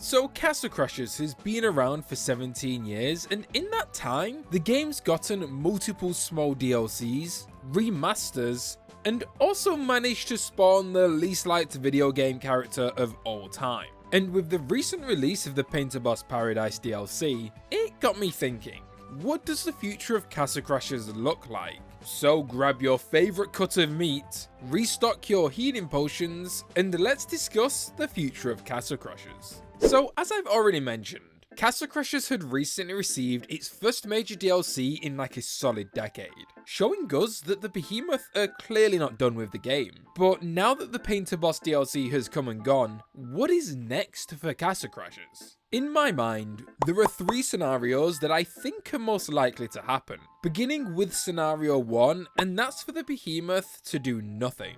So Castle Crashers has been around for 17 years, and in that time, the game's gotten multiple small DLCs, remasters, and also managed to spawn the least liked video game character of all time. And with the recent release of the Painter Boss Paradise DLC, it got me thinking, what does the future of Castle Crashers look like? So grab your favourite cut of meat, restock your healing potions, and let's discuss the future of Castle Crashers. So as I've already mentioned, Castle Crashers had recently received its first major DLC in like a solid decade, showing us that the Behemoth are clearly not done with the game. But now that the Painter Boss DLC has come and gone, what is next for Castle Crashers? In my mind, there are 3 scenarios that I think are most likely to happen, beginning with scenario 1, and that's for the Behemoth to do nothing.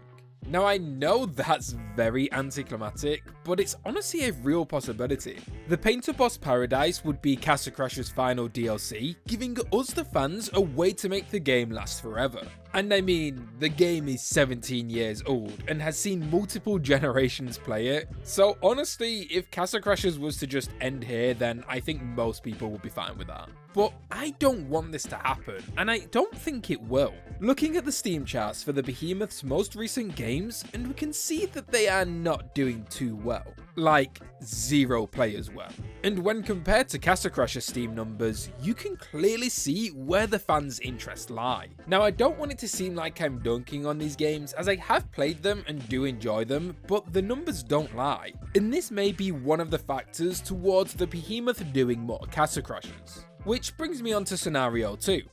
Now I know that's very anticlimactic, but it's honestly a real possibility. The Painter Boss Paradise would be Castle Crashers' final DLC, giving us the fans a way to make the game last forever. And I mean, the game is 17 years old and has seen multiple generations play it, so honestly, if Castle Crashers was to just end here, then I think most people would be fine with that. But I don't want this to happen, and I don't think it will. Looking at the Steam charts for the Behemoth's most recent games, and we can see that they are not doing too well. Like, 0 players well. And when compared to Castle Crashers Steam numbers, you can clearly see where the fans' interests lie. Now I don't want it to seem like I'm dunking on these games, as I have played them and do enjoy them, but the numbers don't lie. And this may be one of the factors towards the Behemoth doing more Castle Crashers. Which brings me on to scenario 2,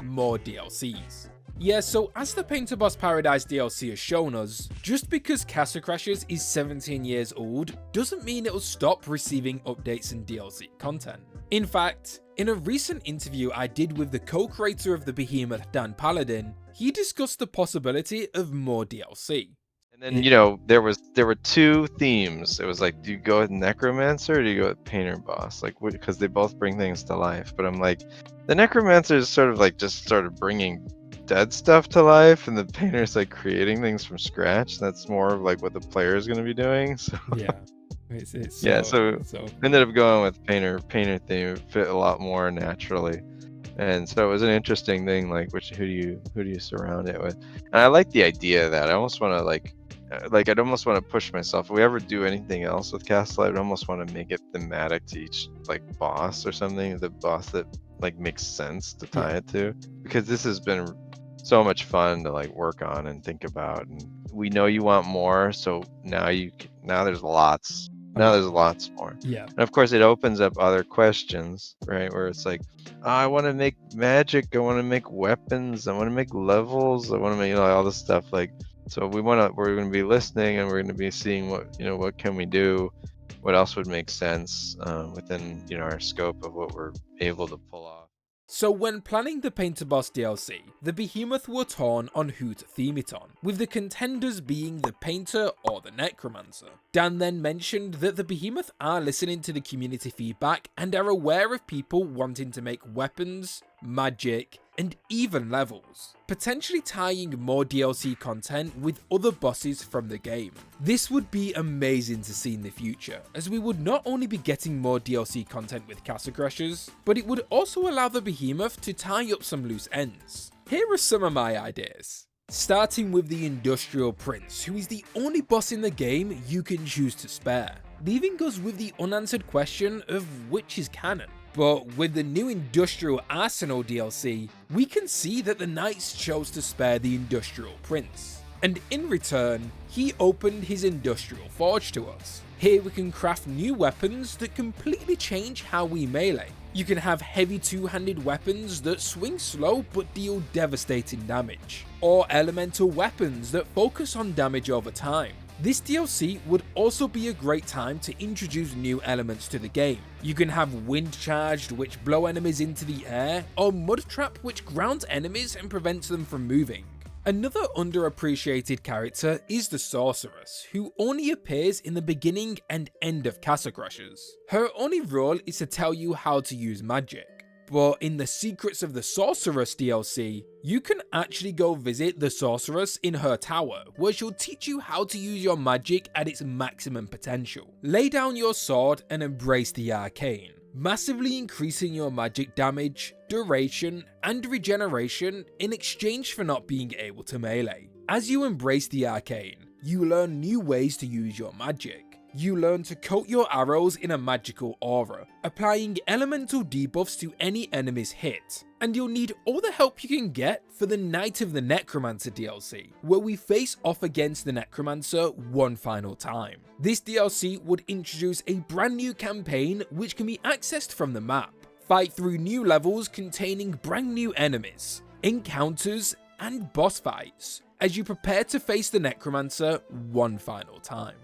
more DLCs. Yeah, so as the Painter Boss Paradise DLC has shown us, just because Castle Crashers is 17 years old doesn't mean it'll stop receiving updates and DLC content. In fact, in a recent interview I did with the co-creator of the Behemoth, Dan Paladin, he discussed the possibility of more DLC. And then, there were 2 themes. It was like, do you go with Necromancer or do you go with Painter Boss? Like, because they both bring things to life. But I'm like, the Necromancer is sort of bringing dead stuff to life, and the Painter's like creating things from scratch. That's more of like what the player is going to be doing. So Yeah, it's so ended up going with Painter theme. It fit a lot more naturally. And so it was an interesting thing, like who do you surround it with? And I like the idea of that. I almost want to I'd almost want to push myself. If we ever do anything else with Castle, I'd almost want to make it thematic to each like boss or something. The boss that like makes sense to tie it to, because this has been so much fun to like work on and think about. And we know you want more, so now there's lots. Now there's lots more. Yeah. And of course, it opens up other questions, right? Where it's like, oh, I want to make magic. I want to make weapons. I want to make levels. I want to make all this stuff. Like, so we're going to be listening, and we're going to be seeing what can we do, what else would make sense within our scope of what we're able to pull off. So when planning the Painter Boss DLC, the Behemoth were torn on who to theme it on, with the contenders being the Painter or the Necromancer. Dan then mentioned that the Behemoth are listening to the community feedback and are aware of people wanting to make weapons, magic, and even levels, potentially tying more DLC content with other bosses from the game. This would be amazing to see in the future, as we would not only be getting more DLC content with Castle Crashers, but it would also allow the Behemoth to tie up some loose ends. Here are some of my ideas. Starting with the Industrial Prince, who is the only boss in the game you can choose to spare, leaving us with the unanswered question of which is canon. But with the new Industrial Arsenal DLC, we can see that the Knights chose to spare the Industrial Prince. And in return, he opened his Industrial Forge to us. Here we can craft new weapons that completely change how we melee. You can have heavy two-handed weapons that swing slow but deal devastating damage, or elemental weapons that focus on damage over time. This DLC would also be a great time to introduce new elements to the game. You can have Wind Charged, which blow enemies into the air, or Mud Trap, which grounds enemies and prevents them from moving. Another underappreciated character is the Sorceress, who only appears in the beginning and end of Castle Crashers. Her only role is to tell you how to use magic. But in the Secrets of the Sorceress DLC, you can actually go visit the Sorceress in her tower, where she'll teach you how to use your magic at its maximum potential. Lay down your sword and embrace the arcane, massively increasing your magic damage, duration, and regeneration in exchange for not being able to melee. As you embrace the arcane, you learn new ways to use your magic. You learn to coat your arrows in a magical aura, applying elemental debuffs to any enemies hit. And you'll need all the help you can get for the Night of the Necromancer DLC, where we face off against the Necromancer one final time. This DLC would introduce a brand new campaign which can be accessed from the map. Fight through new levels containing brand new enemies, encounters, and boss fights, as you prepare to face the Necromancer one final time.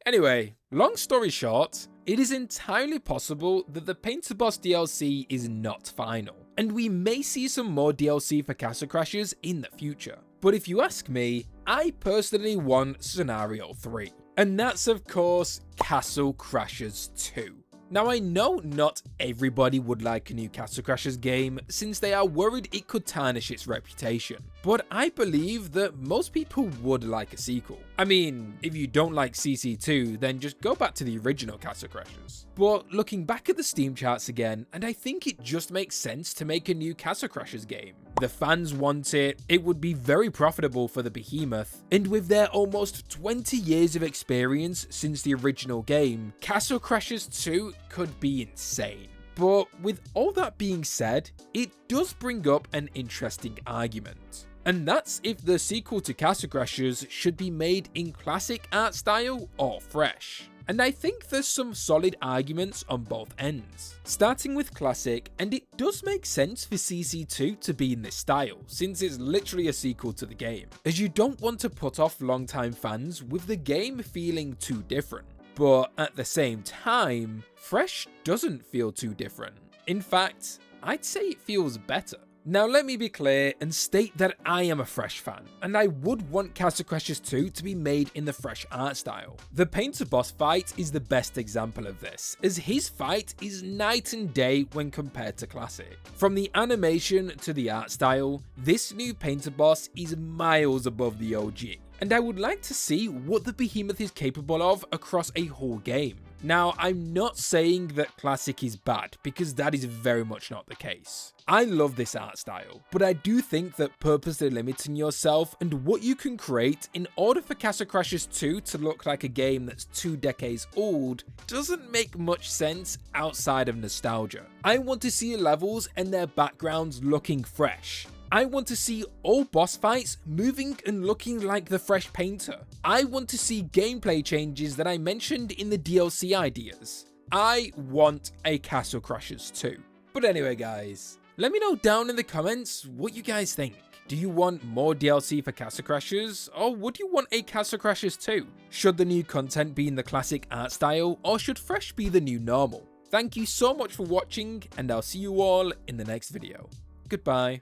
Anyway, long story short, it is entirely possible that the Painter Boss DLC is not final, and we may see some more DLC for Castle Crashers in the future. But if you ask me, I personally want Scenario 3, and that's of course Castle Crashers 2. Now I know not everybody would like a new Castle Crashers game since they are worried it could tarnish its reputation, but I believe that most people would like a sequel. I mean, if you don't like CC2, then just go back to the original Castle Crashers. But looking back at the Steam charts again, and I think it just makes sense to make a new Castle Crashers game. The fans want it, it would be very profitable for the behemoth, and with their almost 20 years of experience since the original game, Castle Crashers 2 could be insane. But with all that being said, it does bring up an interesting argument. And that's if the sequel to Castle Crashers should be made in classic art style or fresh. And I think there's some solid arguments on both ends. Starting with classic, and it does make sense for CC2 to be in this style, since it's literally a sequel to the game, as you don't want to put off longtime fans with the game feeling too different. But at the same time, fresh doesn't feel too different. In fact, I'd say it feels better. Now let me be clear and state that I am a Fresh fan, and I would want Castle Crashers 2 to be made in the Fresh art style. The Painter Boss fight is the best example of this, as his fight is night and day when compared to Classic. From the animation to the art style, this new Painter Boss is miles above the OG, and I would like to see what the behemoth is capable of across a whole game. Now, I'm not saying that Classic is bad, because that is very much not the case. I love this art style, but I do think that purposely limiting yourself and what you can create in order for Castle Crashers 2 to look like a game that's 2 decades old doesn't make much sense outside of nostalgia. I want to see levels and their backgrounds looking fresh. I want to see all boss fights moving and looking like the fresh painter. I want to see gameplay changes that I mentioned in the DLC ideas. I want a Castle Crashers 2. But anyway guys, let me know down in the comments what you guys think. Do you want more DLC for Castle Crashers, or would you want a Castle Crashers 2? Should the new content be in the classic art style, or should fresh be the new normal? Thank you so much for watching, and I'll see you all in the next video. Goodbye.